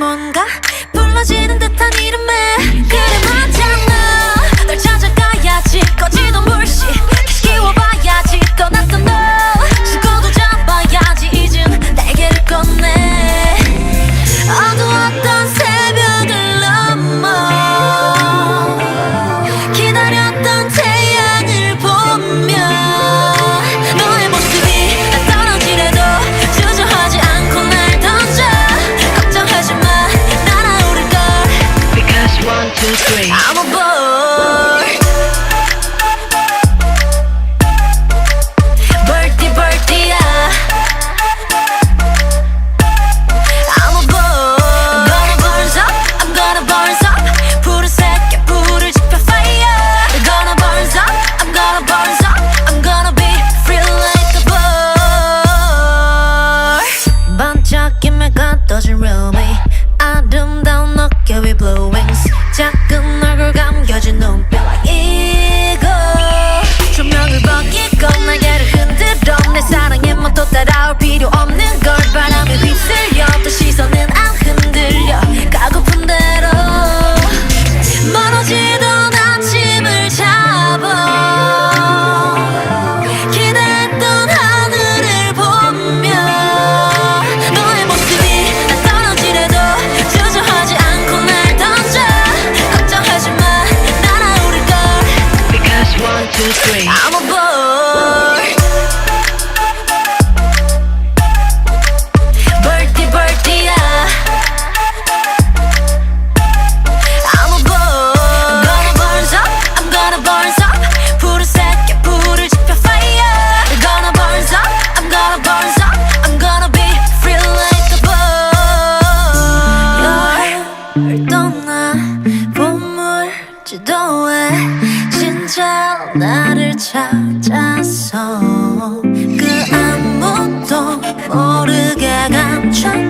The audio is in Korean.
뭔가 불러지는 듯한 이름에 그래 맞잖아 널 찾아가야지 꺼지던 불씨 다시 키워봐야지 떠났던 너 죽어도 잡아야지 이젠 날개를 꺼내 어두웠던 새벽을 넘어 기다렸던 태양을 보며 너의 모습이 날 떨어지래도 주저하지 않고 날 던져 걱정하지 마 날아오를걸 Because 1, 2, 3 I'm a boy Birdie birdie야 I'm a boy I'm gonna burn up I'm gonna burn up 푸른색의 불을 지펴 fire I'm gonna burn up I'm gonna burn up I'm gonna be free like a bird 반짝임에 가둬진 rummy 아름다운 어깨 위 blue wings 작은 얼굴 감겨진 눈빛 이거 조명을 벗기고 날개를 흔들어 내 사랑에 뭐또 따라올 필요 없는 걸 바람에 휩쓸려 또 시선은 안 흔들려 가고픈 대로 멀어지던 아침을 잡아 기대했던 하늘을 보며 너의 모습이 날 떨어지래도 주저하지 않고 날 던져 걱정하지 마 날아오를걸 Because 1, 2, 3 I'm a boy Birdie birdie야 I'm a boy I'm gonna burn up I'm gonna burn up 푸른색의 불을 지펴 fire I'm gonna burn up I'm gonna burn up I'm gonna be free like a bird 널 떠나 보물 지도에 진짜 나를 찾아서 그 아무도 모르게 감춰